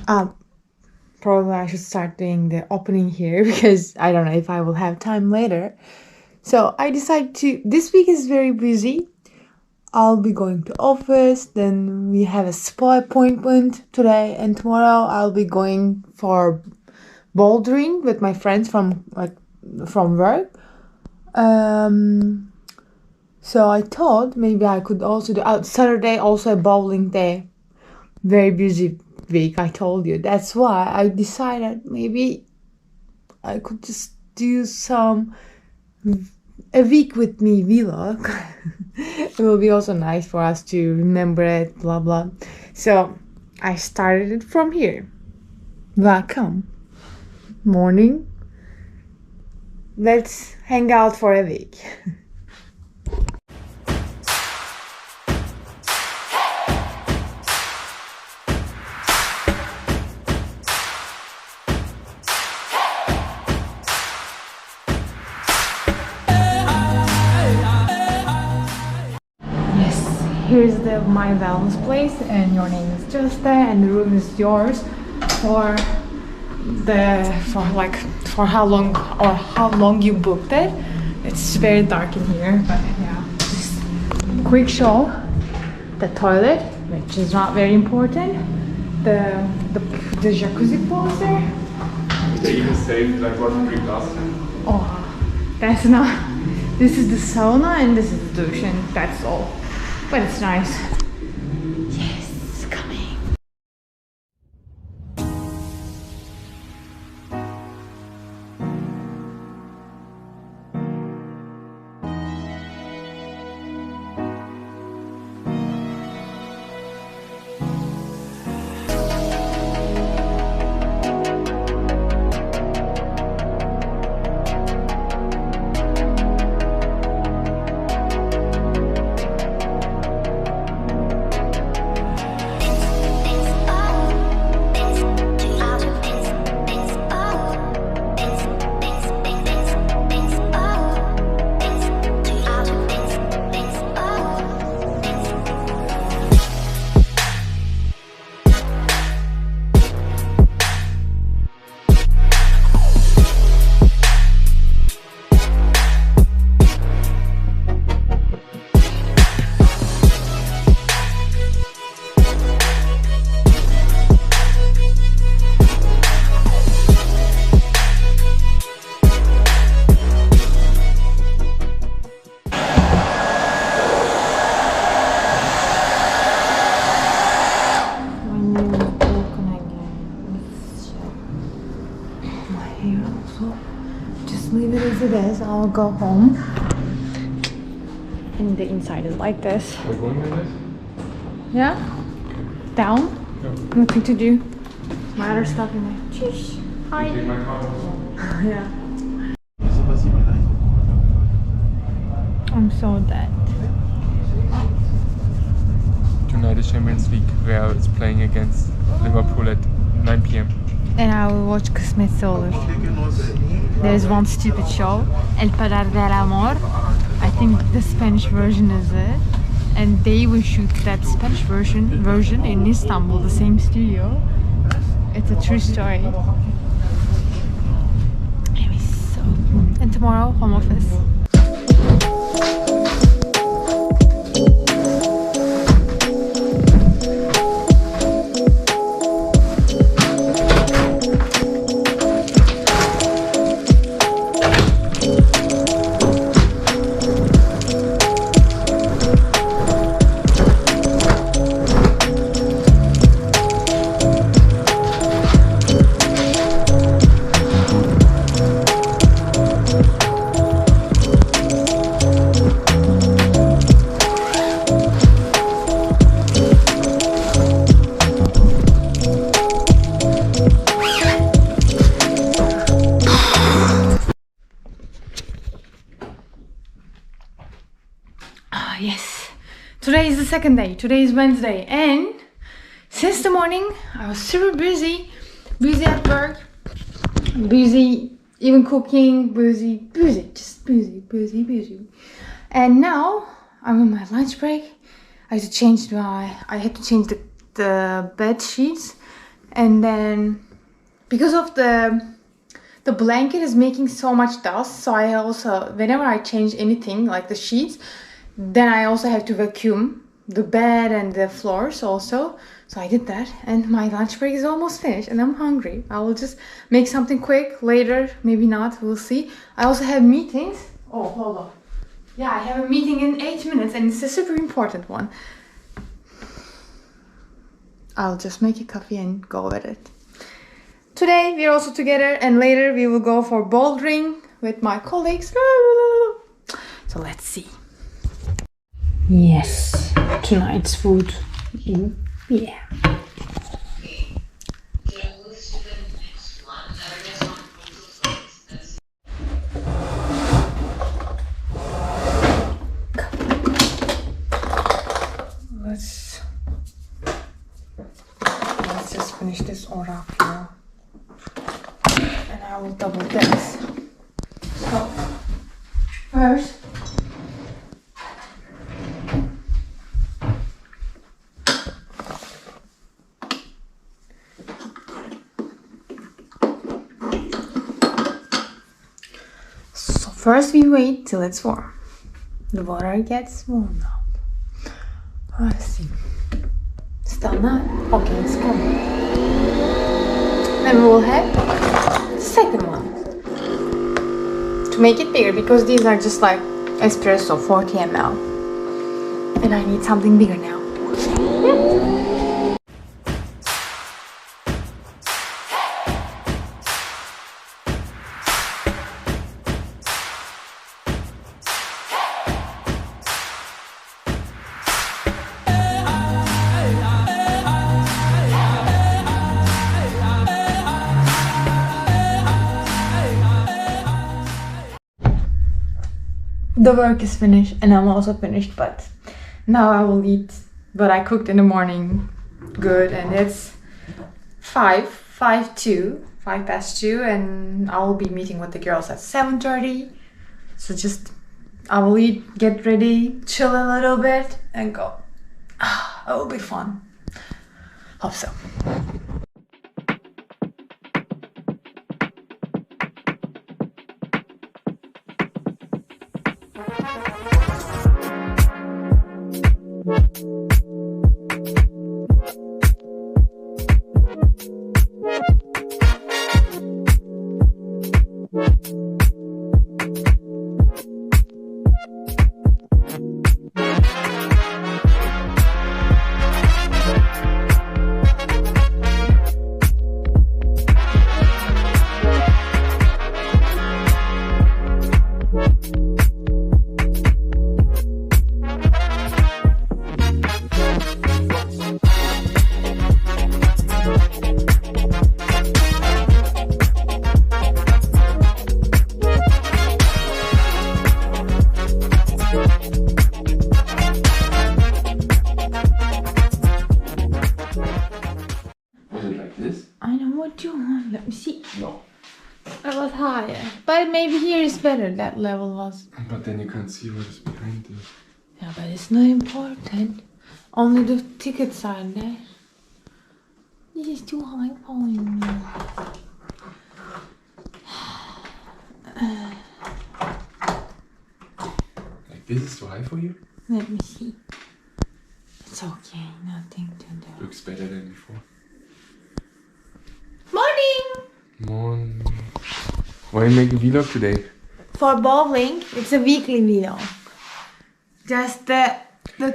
Probably I should start doing the opening here because I don't know if I will have time later. So I decided to, this week is very busy. I'll be going to office, then we have a spa appointment today, and tomorrow I'll be going for bouldering with my friends from work. So I thought maybe I could also do Saturday, also a bowling day. Very busy week, I told you. That's why I decided maybe I could just do a week with me vlog. It will be also nice for us to remember it, blah blah. So I started it from here. Welcome. Morning. Let's hang out for a week. Here's my wellness place, and your name is just there, and the room is yours for how long you booked it. It's very dark in here, but yeah. Just quick show the toilet, which is not very important. The jacuzzi pool is there. They even saved like water-free glass. Oh, that's not. This is the sauna and this is the douche, and that's all. But it's nice. Yes, coming. Leave it as it is. I'll go home. And the inside is like this. We're going like this? Yeah? Down? Yeah. Nothing to do. My other stuff in there. Cheers. Hi. Take my car also. Yeah. I'm so dead. Tonight is Champions League, where it's playing against Liverpool at 9 p.m. And I will watch Christmas Solar. There's one stupid show, El Poder del Amor. I think the Spanish version is it. And they will shoot that Spanish version in Istanbul, the same studio. It's a true story. Anyway, so. And tomorrow, home office. Yes, today is the second day. Today is Wednesday, and since the morning I was super busy at work, busy even cooking, busy, just busy. And now I'm on my lunch break. I had to change the bed sheets, And then because of the blanket is making so much dust, so I also, whenever I change anything like the sheets, then I also have to vacuum the bed and the floors also. So I did that, and my lunch break is almost finished and I'm hungry. I will just make something quick later, maybe not, we'll see. I also have meetings. Oh, hold on. Yeah, I have a meeting in 8 minutes and it's a super important one. I'll just make a coffee and go with it. Today we're also together, and later we will go for bouldering with my colleagues. So let's see. Yes, tonight's food. Yeah. Let's just finish this order here. And I will double this. So first, we wait till it's warm. The water gets warm now. Let's see. Still not? Okay, it's cool. Then we will have the second one. To make it bigger, because these are just like espresso 40 ml. And I need something bigger now. The work is finished and I'm also finished, but now I will eat what I cooked in the morning. Good, and it's 5 past 2, and I will be meeting with the girls at 7:30. So just, I will eat, get ready, chill a little bit and go. It will be fun. Hope so. Let me see. No. It was higher. But maybe here is better, that level was. But then you can't see what is behind it. Yeah, but it's not important. Only the tickets are there. This is too high for me. Like this is too high for you? Let me see. It's okay, nothing to do. Looks better than before. Morning! Morning. Why are you making a vlog today? For bowling, it's a weekly vlog. Just the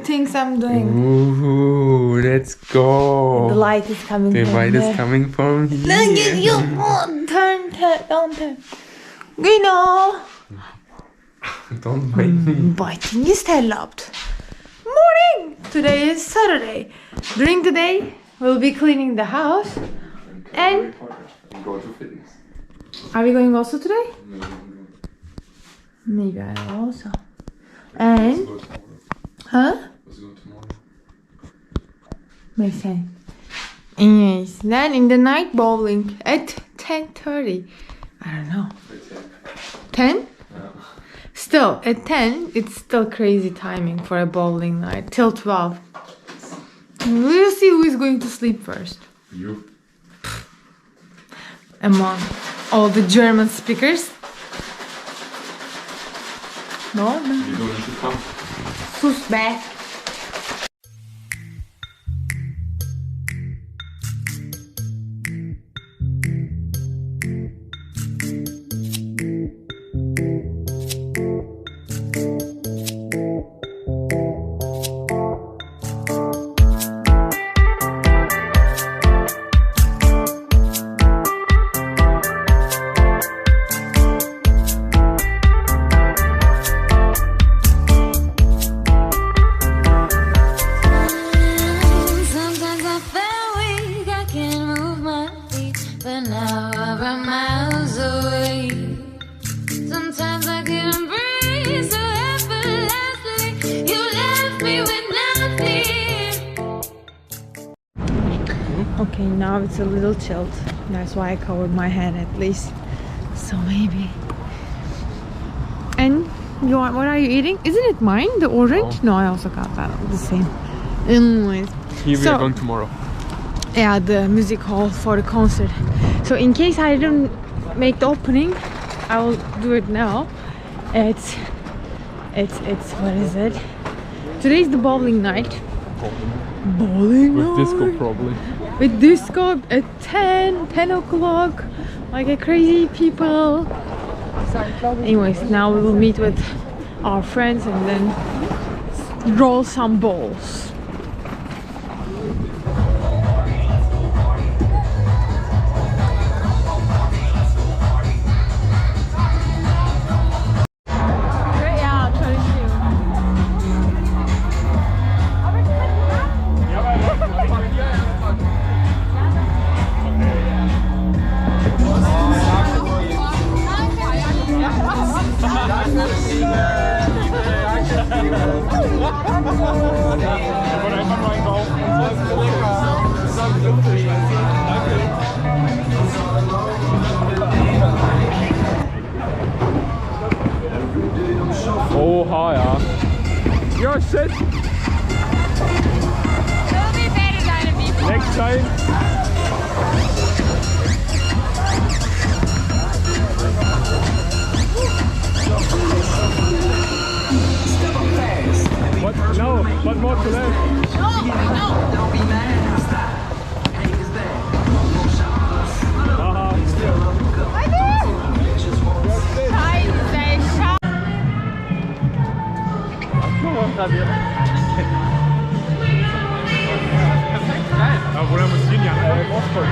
things I'm doing. Ooh, let's go. The light is coming The from light there. is coming from here. No, you turn, don't turn. You know. Don't mind me. Biting is erlaubt. Morning! Today is Saturday. During the day, we'll be cleaning the house. And go to fitness. Are we going also today? Maybe I will also. And huh? Let's go tomorrow. Makes sense. Anyways, then in the night bowling at 10:30. I don't know. 10? Yeah. Still, at 10, it's still crazy timing for a bowling night. Till 12. We'll see who is going to sleep first. You. among all the German speakers. No? You don't need to come. Sus be. Okay, now it's a little chilled. That's why I covered my head at least. So maybe. And what are you eating? Isn't it mine? The orange? No, I also got that. The same. Anyways. Here we are going tomorrow. Yeah, the music hall for the concert. So in case I didn't make the opening, I will do it now. It's what is it? Today's the bowling night. Bowling With night. disco probably. With disco at 10 o'clock, like a crazy people. Anyways, now we will meet with our friends and then roll some balls. Oha ja. Ja, shit. Next time. What? No, but more to left. Don't be mad, stop. Haters back. No shots. Ja, woher muss hin? Ja, Rostock.